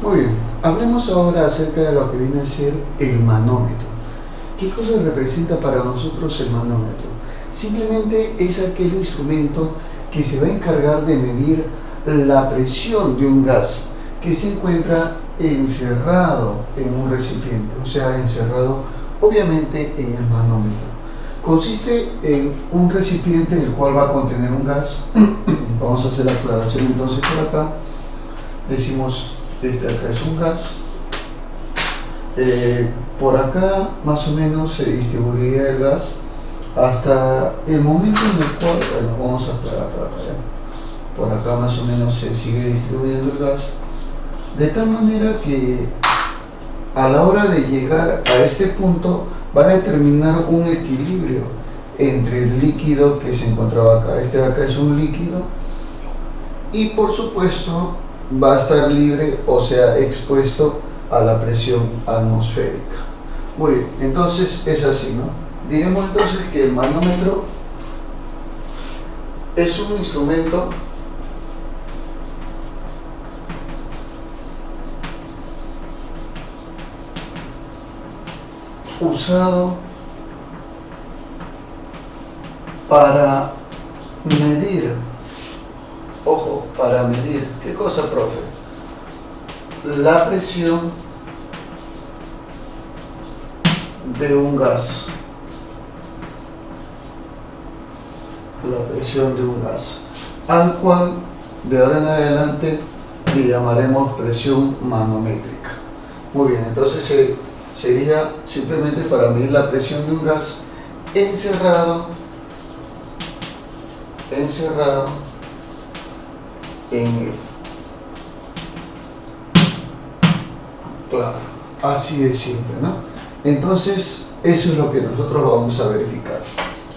Muy bien, hablemos ahora acerca de lo que viene a ser el manómetro. ¿Qué cosa representa para nosotros el manómetro? Simplemente es aquel instrumento que se va a encargar de medir la presión de un gas que se encuentra encerrado en un recipiente, o sea, encerrado obviamente en el manómetro. Consiste en un recipiente el cual va a contener un gas. Vamos a hacer la aclaración entonces por acá. Decimos, este acá es un gas. Por acá más o menos se distribuiría el gas hasta el momento en el cual, bueno, vamos a esperar por acá ya. Por acá más o menos se sigue distribuyendo el gas, de tal manera que a la hora de llegar a este punto va a determinar un equilibrio entre el líquido que se encontraba acá. Este de acá es un líquido y por supuesto va a estar libre, o sea, expuesto a la presión atmosférica. Muy bien, entonces es así, ¿no? Diremos entonces que el manómetro es un instrumento usado para medir, ojo, para medir, ¿qué cosa, profe? La presión de un gas. La presión de un gas, al cual de ahora en adelante le llamaremos presión manométrica. Muy bien, entonces sería simplemente para medir la presión de un gas encerrado en él. Claro, así de simple, ¿no? Entonces, eso es lo que nosotros vamos a verificar.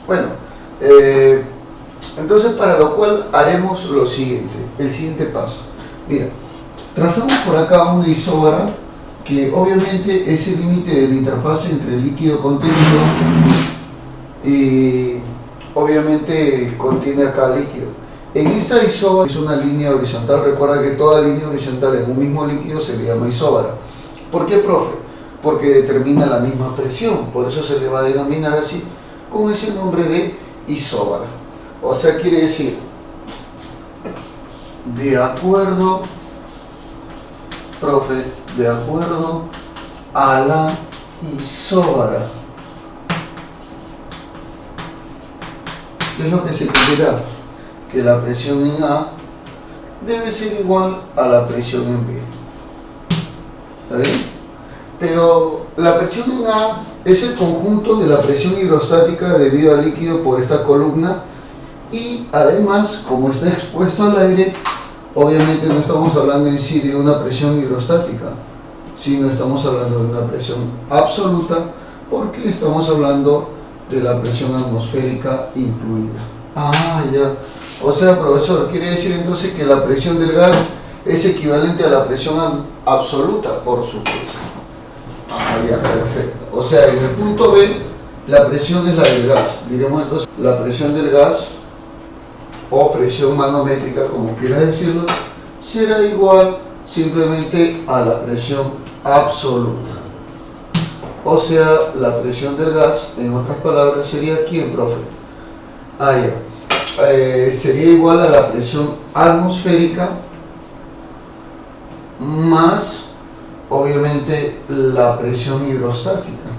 Bueno, entonces para lo cual haremos lo siguiente, el siguiente paso. Mira, trazamos por acá una isóbara que obviamente es el límite de la interfaz entre el líquido contenido y obviamente contiene acá líquido. En esta isóbara es una línea horizontal. Recuerda que toda línea horizontal en un mismo líquido se le llama isóbara. ¿Por qué, profe? Porque determina la misma presión, por eso se le va a denominar así, con ese nombre de isóbara. O sea, quiere decir, de acuerdo, profe, de acuerdo a la isóbara. ¿Qué es lo que se quiere? Que la presión en A debe ser igual a la presión en B. ¿Está bien? Pero la presión en A es el conjunto de la presión hidrostática debido al líquido por esta columna, y además, como está expuesto al aire, obviamente no estamos hablando en sí de una presión hidrostática, sino estamos hablando de una presión absoluta, porque estamos hablando de la presión atmosférica incluida. Ah, ya. O sea, profesor, quiere decir entonces que la presión del gas es equivalente a la presión absoluta, por supuesto. Ah, ya, perfecto. O sea, en el punto B, la presión es la del gas. Diremos entonces, la presión del gas, o presión manométrica, como quieras decirlo, será igual simplemente a la presión absoluta. O sea, la presión del gas, en otras palabras, sería ¿quién, profe? Ah, ya. Sería igual a la presión atmosférica más, obviamente, la presión hidrostática.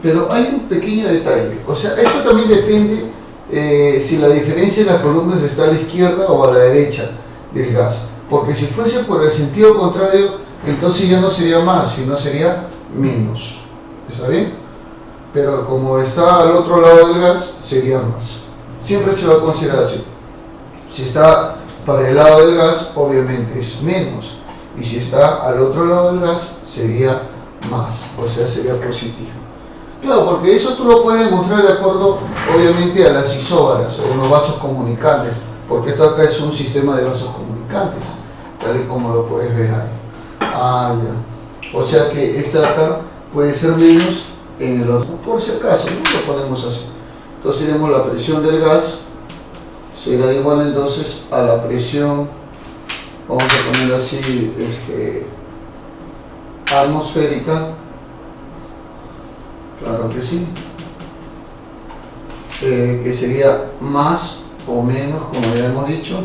Pero hay un pequeño detalle. O sea, esto también depende si la diferencia de las columnas está a la izquierda o a la derecha del gas. Porque si fuese por el sentido contrario, entonces ya no sería más, sino sería menos. ¿Está bien? Pero como está al otro lado del gas, sería más. Siempre se va a considerar así. Si está para el lado del gas, obviamente es menos. Y si está al otro lado del gas, sería más. O sea, sería positivo. Claro, porque eso tú lo puedes demostrar de acuerdo, obviamente, a las isóbaras o los vasos comunicantes. Porque esto acá es un sistema de vasos comunicantes, tal y como lo puedes ver ahí. Ah, ya. O sea que esta de acá puede ser menos en el otro, por si acaso, ¿no? Lo ponemos así. Entonces tenemos la presión del gas, será igual entonces a la presión vamos a poner así, atmosférica, claro que sí, que sería más o menos, como ya hemos dicho,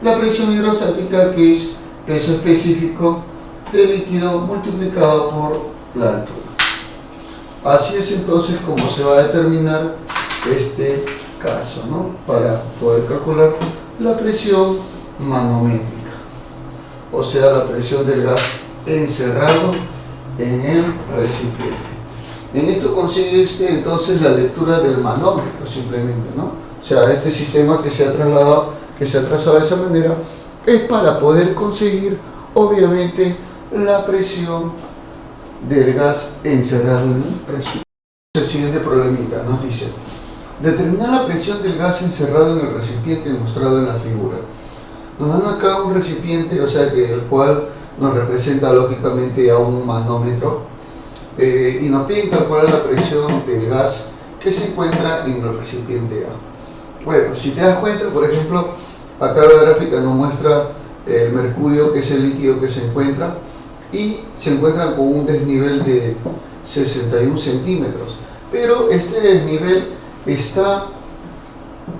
la presión hidrostática, que es peso específico del líquido multiplicado por la altura. Así es entonces como se va a determinar este caso, ¿no? Para poder calcular la presión manométrica, o sea, la presión del gas encerrado en el recipiente. En esto consiste entonces la lectura del manómetro, simplemente, ¿no? O sea, este sistema que se ha trasladado, que se ha trazado de esa manera, es para poder conseguir, obviamente, la presión del gas encerrado en el recipiente. El siguiente problemita nos dice: determinar la presión del gas encerrado en el recipiente mostrado en la figura. Nos dan acá un recipiente, o sea, que el cual nos representa lógicamente a un manómetro, y nos piden calcular la presión del gas que se encuentra en el recipiente A. Bueno, si te das cuenta, por ejemplo, acá la gráfica nos muestra el mercurio, que es el líquido que se encuentra, y se encuentra con un desnivel de 61 centímetros, pero este desnivel está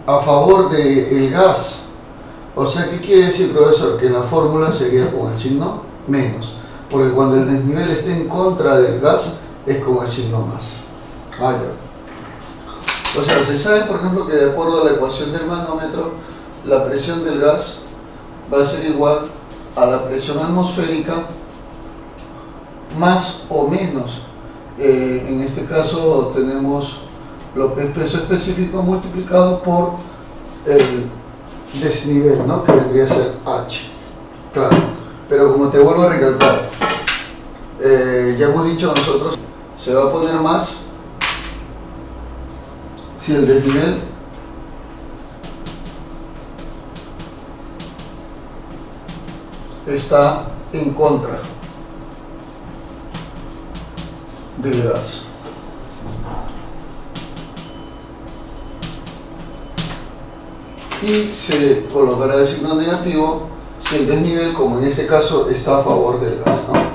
a favor del gas. O sea, ¿qué quiere decir, profesor? Que en la fórmula sería con el signo menos, porque cuando el desnivel esté en contra del gas es con el signo más. Ah, ya. O sea, se sabe, por ejemplo, que de acuerdo a la ecuación del manómetro, la presión del gas va a ser igual a la presión atmosférica más o menos, en este caso tenemos lo que es peso específico multiplicado por el desnivel, ¿no? Que vendría a ser H. Claro, pero como te vuelvo a recalcar, ya hemos dicho nosotros, se va a poner más si el desnivel está en contra del gas. Y se colocará el signo negativo si el desnivel, como en este caso, está a favor del gas, ¿no?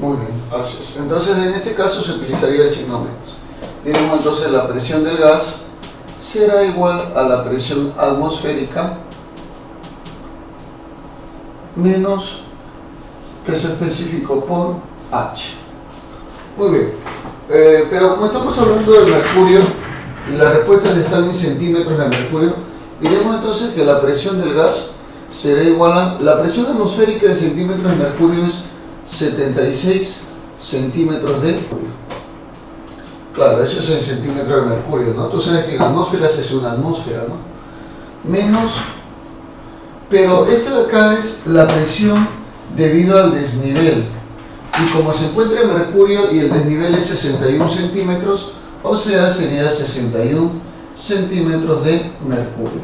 Muy bien, así es. Entonces, en este caso se utilizaría el signo menos. Digamos entonces, la presión del gas será igual a la presión atmosférica menos peso específico por H. Muy bien, pero como estamos hablando del mercurio y las respuestas están en centímetros de mercurio, diremos entonces que la presión del gas será igual a la presión atmosférica en centímetros de mercurio, es 76 centímetros de mercurio. Claro, eso es en centímetros de mercurio, ¿no? Tú sabes que en atmósferas es una atmósfera, ¿no? Menos, pero esta de acá es la presión debido al desnivel. Y como se encuentra en mercurio y el desnivel es 61 centímetros, o sea, sería 61 centímetros de mercurio.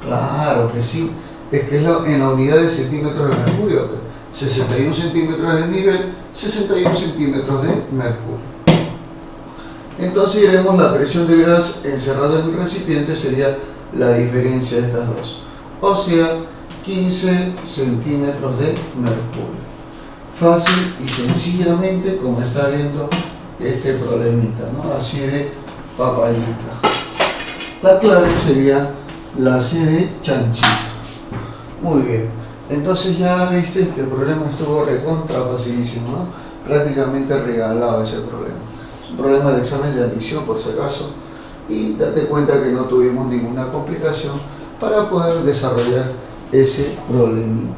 Claro que sí, es que es en la unidad de centímetros de mercurio. 61 centímetros de desnivel, 61 centímetros de mercurio. Entonces diremos la presión del gas encerrado en el recipiente sería la diferencia de estas dos, o sea, 15 centímetros de mercurio. Fácil y sencillamente, como está viendo este problemita, ¿no? Así de papayita. La clave sería la C de chanchito. Muy bien, entonces ya viste que el problema estuvo recontra facilísimo, ¿no? Prácticamente regalado ese problema. Es un problema de examen de admisión, por si acaso, y date cuenta que no tuvimos ninguna complicación para poder desarrollar ese problemita.